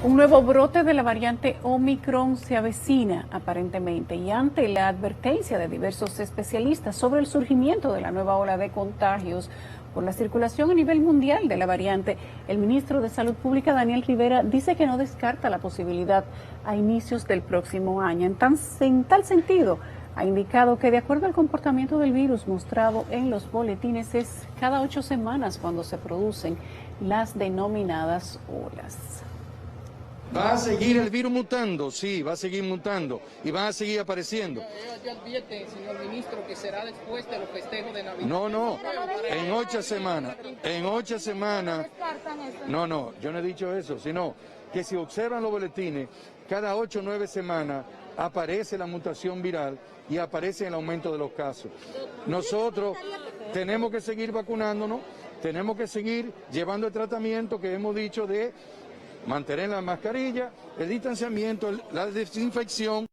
Un nuevo brote de la variante Omicron se avecina aparentemente y ante la advertencia de diversos especialistas sobre el surgimiento de la nueva ola de contagios por la circulación a nivel mundial de la variante, el ministro de Salud Pública, Daniel Rivera, dice que no descarta la posibilidad a inicios del próximo año. En tal sentido, ha indicado que de acuerdo al comportamiento del virus mostrado en los boletines es cada 8 semanas cuando se producen las denominadas olas. ¿Va a seguir el virus mutando? Sí, va a seguir mutando y van a seguir apareciendo. Ya advierte, señor ministro, que será después de los festejos de Navidad. No, en 8 semanas, no, yo no he dicho eso, sino que si observan los boletines, cada 8 o 9 semanas aparece la mutación viral y aparece el aumento de los casos. Nosotros tenemos que seguir vacunándonos, tenemos que seguir llevando el tratamiento que hemos dicho de mantener la mascarilla, el distanciamiento, la desinfección.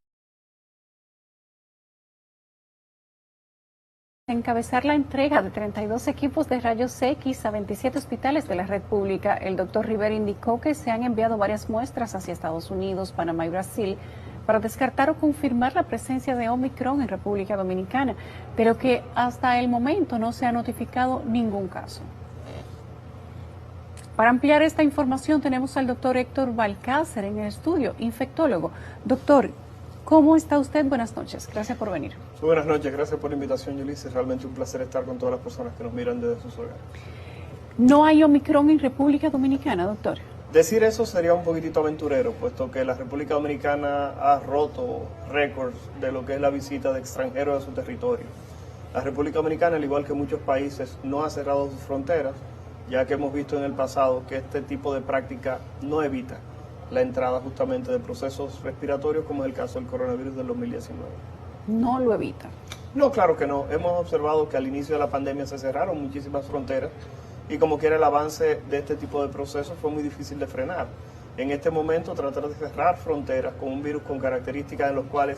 Encabezar la entrega de 32 equipos de rayos X a 27 hospitales de la red pública, el doctor Rivera indicó que se han enviado varias muestras hacia Estados Unidos, Panamá y Brasil para descartar o confirmar la presencia de Omicron en República Dominicana, pero que hasta el momento no se ha notificado ningún caso. Para ampliar esta información tenemos al doctor Héctor Balcácer en el estudio, infectólogo. Doctor, ¿cómo está usted? Buenas noches, gracias por venir. Buenas noches, gracias por la invitación, Ulises. Realmente un placer estar con todas las personas que nos miran desde sus hogares. ¿No hay Omicron en República Dominicana, doctor? Decir eso sería un poquitito aventurero, puesto que la República Dominicana ha roto récords de lo que es la visita de extranjeros a su territorio. La República Dominicana, al igual que muchos países, no ha cerrado sus fronteras, ya que hemos visto en el pasado que este tipo de práctica no evita la entrada justamente de procesos respiratorios, como es el caso del coronavirus del 2019. No lo evita. No, claro que no. Hemos observado que al inicio de la pandemia se cerraron muchísimas fronteras y como quiera el avance de este tipo de procesos fue muy difícil de frenar. En este momento tratar de cerrar fronteras con un virus con características en los cuales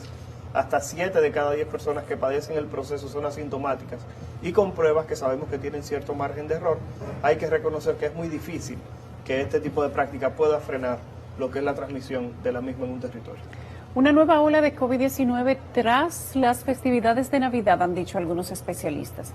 hasta 7 de cada 10 personas que padecen el proceso son asintomáticas y con pruebas que sabemos que tienen cierto margen de error, hay que reconocer que es muy difícil que este tipo de práctica pueda frenar lo que es la transmisión de la misma en un territorio. Una nueva ola de COVID-19 tras las festividades de Navidad, han dicho algunos especialistas.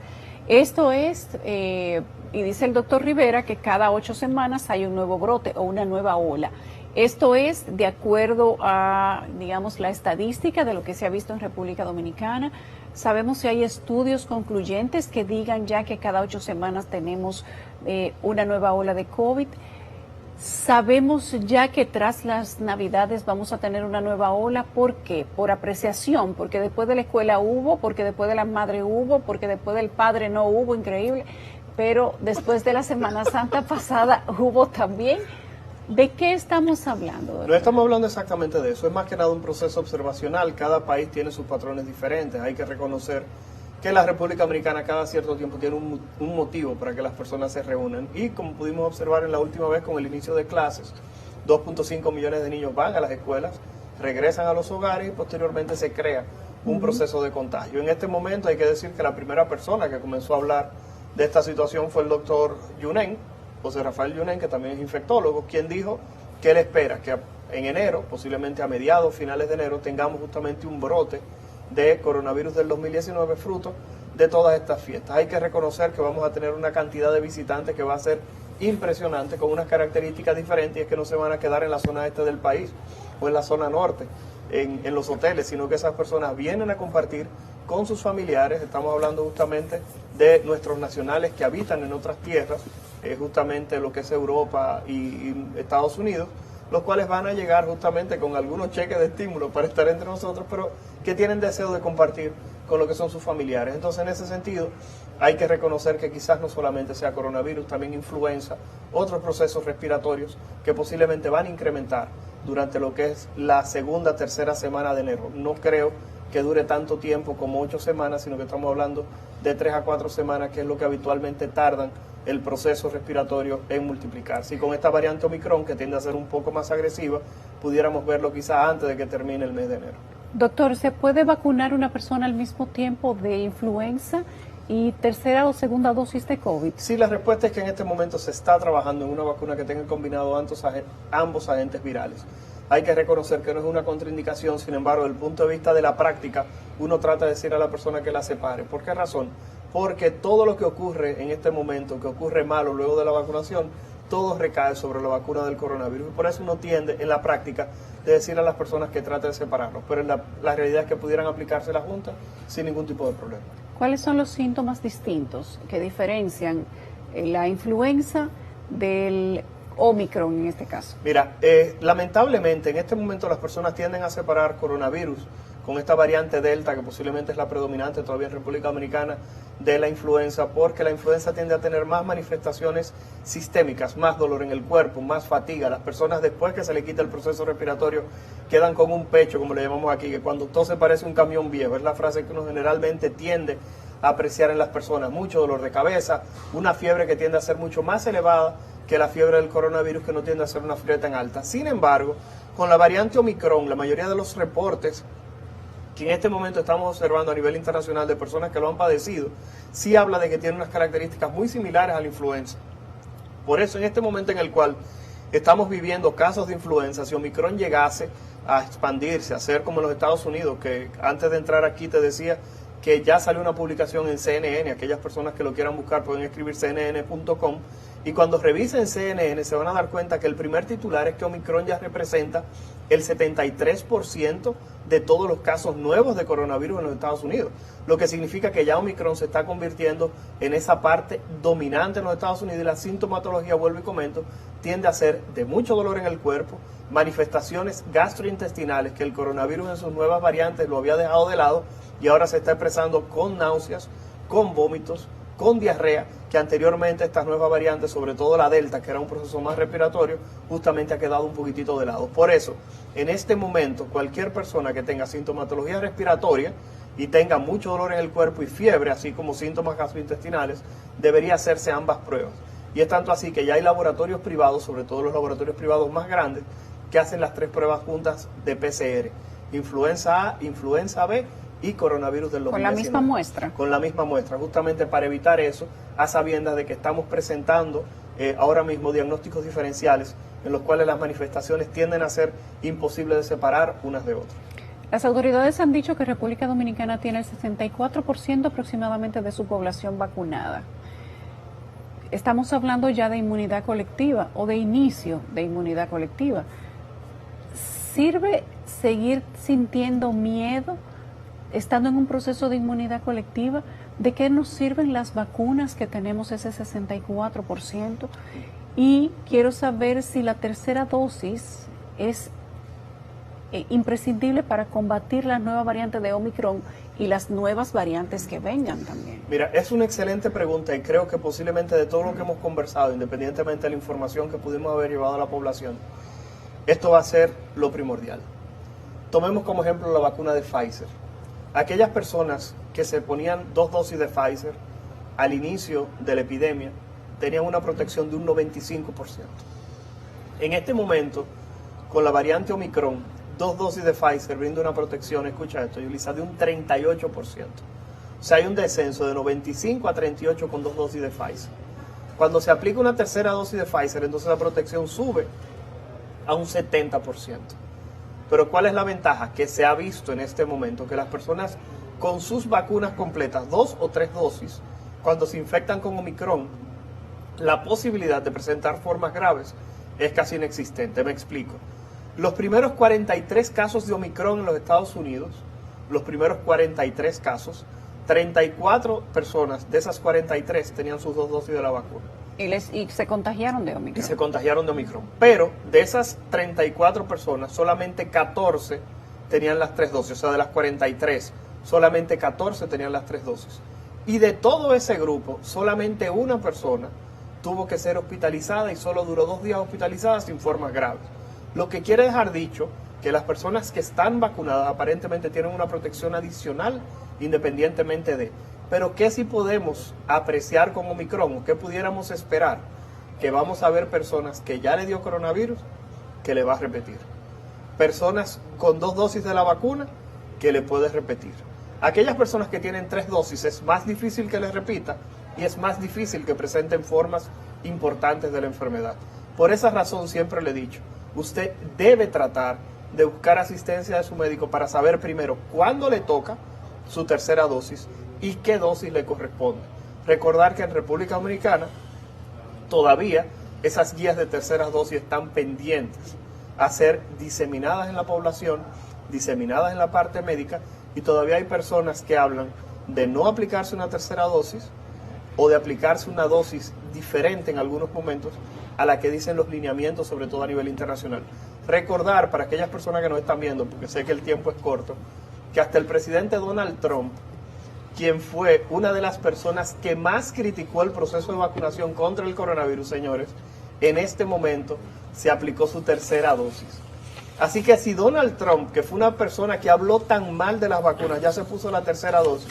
Esto es, y dice el doctor Rivera, que cada 8 semanas hay un nuevo brote o una nueva ola. Esto es de acuerdo a, digamos, la estadística de lo que se ha visto en República Dominicana. Sabemos si hay estudios concluyentes que digan ya que cada 8 semanas tenemos una nueva ola de COVID. Sabemos ya que tras las Navidades vamos a tener una nueva ola. ¿Por qué? Por apreciación, porque después de la escuela hubo, porque después de la madre hubo, porque después del padre no hubo, increíble, pero después de la Semana Santa pasada hubo también. ¿De qué estamos hablando, doctor? No estamos hablando exactamente de eso, es más que nada un proceso observacional. Cada país tiene sus patrones diferentes. Hay que reconocer que la República Dominicana cada cierto tiempo tiene un motivo para que las personas se reúnan. Y como pudimos observar en la última vez con el inicio de clases, 2.5 millones de niños van a las escuelas, regresan a los hogares y posteriormente se crea un proceso de contagio. En este momento hay que decir que la primera persona que comenzó a hablar de esta situación fue el doctor Yunen, José Rafael Yunen, que también es infectólogo, quien dijo que él espera que en enero, posiblemente a mediados, finales de enero, tengamos justamente un brote de coronavirus del 2019 fruto de todas estas fiestas. Hay que reconocer que vamos a tener una cantidad de visitantes que va a ser impresionante, con unas características diferentes, y es que no se van a quedar en la zona este del país o en la zona norte, en los hoteles, sino que esas personas vienen a compartir con sus familiares. Estamos hablando justamente de nuestros nacionales que habitan en otras tierras, justamente lo que es Europa y Estados Unidos, los cuales van a llegar justamente con algunos cheques de estímulo para estar entre nosotros, pero que tienen deseo de compartir con lo que son sus familiares. Entonces, en ese sentido, hay que reconocer que quizás no solamente sea coronavirus, también influenza, otros procesos respiratorios que posiblemente van a incrementar durante lo que es la segunda, tercera semana de enero. No creo que dure tanto tiempo como 8 semanas, sino que estamos hablando de 3 a 4 semanas, que es lo que habitualmente tardan el proceso respiratorio en multiplicarse. Y con esta variante Omicron, que tiende a ser un poco más agresiva, pudiéramos verlo quizás antes de que termine el mes de enero. Doctor, ¿se puede vacunar una persona al mismo tiempo de influenza y tercera o segunda dosis de COVID? Sí, la respuesta es que en este momento se está trabajando en una vacuna que tenga combinado ambos agentes virales. Hay que reconocer que no es una contraindicación, sin embargo, desde el punto de vista de la práctica, uno trata de decir a la persona que la separe. ¿Por qué razón? Porque todo lo que ocurre en este momento, que ocurre malo luego de la vacunación, todo recae sobre la vacuna del coronavirus. Y por eso uno tiende, en la práctica, de decir a las personas que traten de separarlos. Pero la realidad es que pudieran aplicarse la junta sin ningún tipo de problema. ¿Cuáles son los síntomas distintos que diferencian la influenza del Omicron en este caso? Mira, lamentablemente en este momento las personas tienden a separar coronavirus con esta variante Delta, que posiblemente es la predominante todavía en República Dominicana, de la influenza, porque la influenza tiende a tener más manifestaciones sistémicas, más dolor en el cuerpo, más fatiga. Las personas, después que se le quita el proceso respiratorio, quedan con un pecho, como le llamamos aquí, que cuando tose parece un camión viejo. Es la frase que uno generalmente tiende a apreciar en las personas. Mucho dolor de cabeza, una fiebre que tiende a ser mucho más elevada que la fiebre del coronavirus, que no tiende a ser una fiebre tan alta. Sin embargo, con la variante Omicron, la mayoría de los reportes que en este momento estamos observando a nivel internacional de personas que lo han padecido, sí habla de que tiene unas características muy similares a la influenza. Por eso, en este momento en el cual estamos viviendo casos de influenza, si Omicron llegase a expandirse, a ser como en los Estados Unidos, que antes de entrar aquí te decía que ya salió una publicación en CNN, aquellas personas que lo quieran buscar pueden escribir cnn.com, y cuando revisen CNN se van a dar cuenta que el primer titular es que Omicron ya representa el 73% de todos los casos nuevos de coronavirus en los Estados Unidos, lo que significa que ya Omicron se está convirtiendo en esa parte dominante en los Estados Unidos, y la sintomatología, vuelvo y comento, tiende a ser de mucho dolor en el cuerpo, manifestaciones gastrointestinales, que el coronavirus en sus nuevas variantes lo había dejado de lado y ahora se está expresando con náuseas, con vómitos, con diarrea, que anteriormente estas nuevas variantes, sobre todo la Delta, que era un proceso más respiratorio, justamente ha quedado un poquitito de lado. Por eso, en este momento, cualquier persona que tenga sintomatología respiratoria y tenga mucho dolor en el cuerpo y fiebre, así como síntomas gastrointestinales, debería hacerse ambas pruebas. Y es tanto así que ya hay laboratorios privados, sobre todo los laboratorios privados más grandes, que hacen las 3 pruebas juntas de PCR: influenza A, influenza B y coronavirus del 2019. ¿Con la misma muestra? Con la misma muestra, justamente para evitar eso, a sabiendas de que estamos presentando ahora mismo diagnósticos diferenciales en los cuales las manifestaciones tienden a ser imposibles de separar unas de otras. Las autoridades han dicho que República Dominicana tiene el 64% aproximadamente de su población vacunada. Estamos hablando ya de inmunidad colectiva o de inicio de inmunidad colectiva. ¿Sirve seguir sintiendo miedo estando en un proceso de inmunidad colectiva? ¿De qué nos sirven las vacunas que tenemos ese 64%? Y quiero saber si la tercera dosis es imprescindible para combatir la nueva variante de Omicron y las nuevas variantes que vengan también. Mira, es una excelente pregunta, y creo que posiblemente de todo lo que hemos conversado, independientemente de la información que pudimos haber llevado a la población, esto va a ser lo primordial. Tomemos como ejemplo la vacuna de Pfizer. Aquellas personas que se ponían 2 dosis de Pfizer al inicio de la epidemia tenían una protección de un 95%. En este momento, con la variante Omicron, 2 dosis de Pfizer brinda una protección, escucha esto, Yulisa, de un 38%. O sea, hay un descenso de 95 a 38 con 2 dosis de Pfizer. Cuando se aplica una tercera dosis de Pfizer, entonces la protección sube a un 70%. Pero ¿cuál es la ventaja? Que se ha visto en este momento que las personas con sus vacunas completas, 2 o 3 dosis, cuando se infectan con Omicron, la posibilidad de presentar formas graves es casi inexistente. Me explico. Los primeros 43 casos de Omicron en los Estados Unidos, los primeros 43 casos, 34 personas de esas 43 tenían sus 2 dosis de la vacuna. Y se contagiaron de Omicron. Y se contagiaron de Omicron. Pero de esas 34 personas, solamente 14 tenían las 3 dosis. O sea, de las 43, solamente 14 tenían las 3 dosis. Y de todo ese grupo, solamente una persona tuvo que ser hospitalizada y solo duró 2 días hospitalizada sin formas graves. Lo que quiere dejar dicho que las personas que están vacunadas aparentemente tienen una protección adicional independientemente de... Pero ¿qué sí podemos apreciar con Omicron? ¿O qué pudiéramos esperar? Que vamos a ver personas que ya le dio coronavirus, que le va a repetir. Personas con 2 dosis de la vacuna, que le puede repetir. Aquellas personas que tienen 3 dosis es más difícil que les repita y es más difícil que presenten formas importantes de la enfermedad. Por esa razón siempre le he dicho, usted debe tratar de buscar asistencia de su médico para saber primero cuándo le toca su tercera dosis y qué dosis le corresponde. Recordar que en República Dominicana todavía esas guías de terceras dosis están pendientes a ser diseminadas en la población, diseminadas en la parte médica, y todavía hay personas que hablan de no aplicarse una tercera dosis o de aplicarse una dosis diferente en algunos momentos a la que dicen los lineamientos, sobre todo a nivel internacional. Recordar para aquellas personas que nos están viendo, porque sé que el tiempo es corto, que hasta el presidente Donald Trump, quien fue una de las personas que más criticó el proceso de vacunación contra el coronavirus, señores, en este momento se aplicó su tercera dosis. Así que si Donald Trump, que fue una persona que habló tan mal de las vacunas, ya se puso la tercera dosis,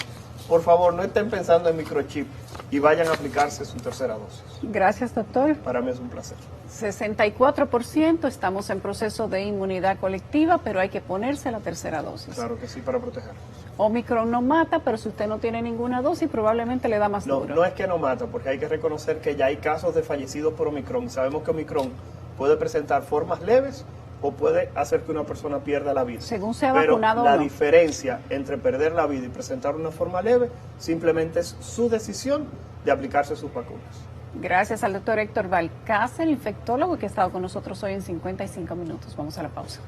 por favor no estén pensando en microchip y vayan a aplicarse su tercera dosis. Gracias, doctor. Para mí es un placer. 64%, estamos en proceso de inmunidad colectiva, pero hay que ponerse la tercera dosis. Claro que sí, para protegernos. Omicron no mata, pero si usted no tiene ninguna dosis, probablemente le da más No, duro. no es que no mata, porque hay que reconocer que ya hay casos de fallecidos por Omicron. Sabemos que Omicron puede presentar formas leves o puede hacer que una persona pierda la vida. Según sea Pero vacunado la o no. diferencia entre perder la vida y presentar una forma leve simplemente es su decisión de aplicarse sus vacunas. Gracias al doctor Héctor Valcárcel, infectólogo, que ha estado con nosotros hoy en 55 minutos. Vamos a la pausa.